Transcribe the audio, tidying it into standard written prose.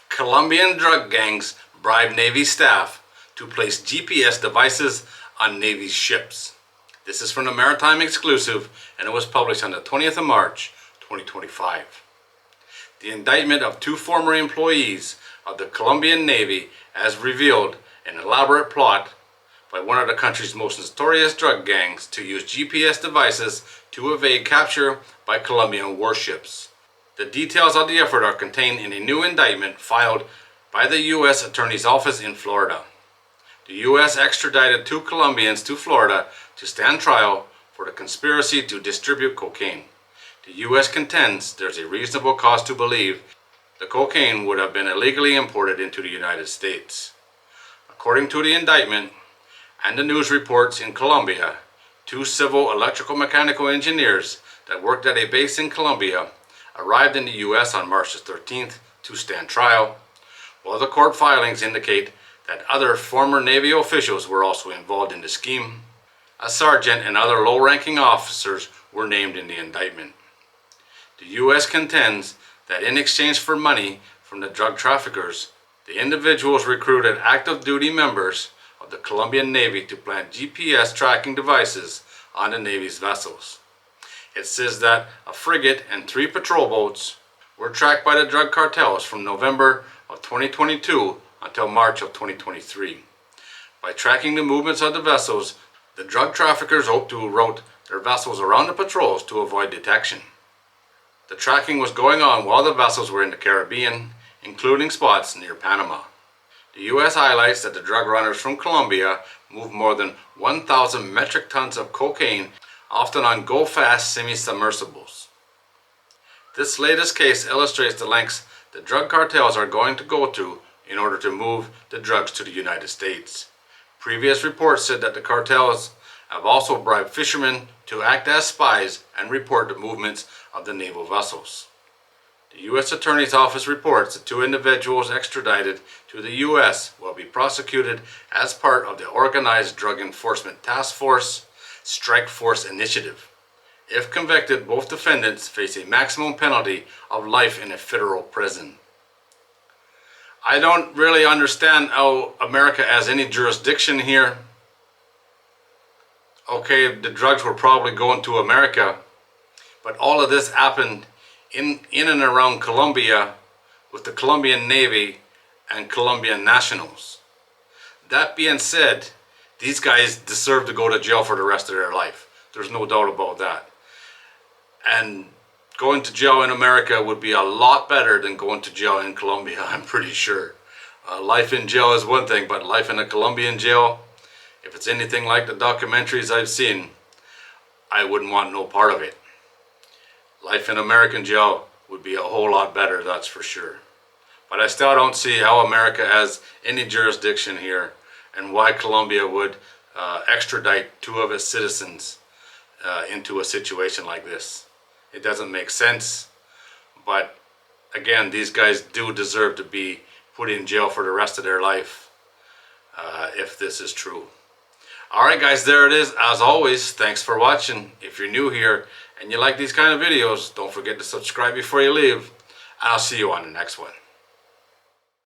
Colombian drug gangs bribe Navy staff to place GPS devices on Navy ships. This is from the Maritime Exclusive, and it was published on the 20th of March, 2025. The indictment of two former employees of the Colombian Navy has revealed an elaborate plot by one of the country's most notorious drug gangs to use GPS devices to evade capture by Colombian warships. The details of the effort are contained in a new indictment filed by the U.S. Attorney's Office in Florida. The U.S. extradited two Colombians to Florida to stand trial for the conspiracy to distribute cocaine. The U.S. contends there's a reasonable cause to believe the cocaine would have been illegally imported into the United States. According to the indictment and the news reports in Colombia, two civil electrical mechanical engineers that worked at a base in Colombia arrived in the U.S. on March 13th to stand trial, while the court filings indicate that other former Navy officials were also involved in the scheme. A sergeant and other low-ranking officers were named in the indictment. The U.S. contends that in exchange for money from the drug traffickers, the individuals recruited active duty members of the Colombian Navy to plant GPS tracking devices on the Navy's vessels. It says that a frigate and 3 patrol boats were tracked by the drug cartels from November of 2022 until March of 2023. By tracking the movements of the vessels, the drug traffickers hoped to route their vessels around the patrols to avoid detection. The tracking was going on while the vessels were in the Caribbean, including spots near Panama. The U.S. highlights that the drug runners from Colombia moved more than 1,000 metric tons of cocaine, often on go-fast semi-submersibles. This latest case illustrates the lengths the drug cartels are going to go to in order to move the drugs to the United States. Previous reports said that the cartels have also bribed fishermen to act as spies and report the movements of the naval vessels. The U.S. Attorney's Office reports that 2 individuals extradited to the U.S. will be prosecuted as part of the Organized Drug Enforcement Task Force Strike Force Initiative. If convicted, both defendants face a maximum penalty of life in a federal prison. I don't really understand how America has any jurisdiction here. Okay, the drugs were probably going to America, but all of this happened in and around Colombia with the Colombian Navy and Colombian nationals. That being said, these guys deserve to go to jail for the rest of their life. There's no doubt about that. And going to jail in America would be a lot better than going to jail in Colombia, I'm pretty sure. Life in jail is one thing, but life in a Colombian jail, if it's anything like the documentaries I've seen, I wouldn't want no part of it. Life in American jail would be a whole lot better, that's for sure. But I still don't see how America has any jurisdiction here and why Colombia would extradite 2 of its citizens into a situation like this. It doesn't make sense, but again, these guys do deserve to be put in jail for the rest of their life if this is true. Alright guys, there it is. As always, thanks for watching. If you're new here and you like these kind of videos, don't forget to subscribe before you leave. I'll see you on the next one.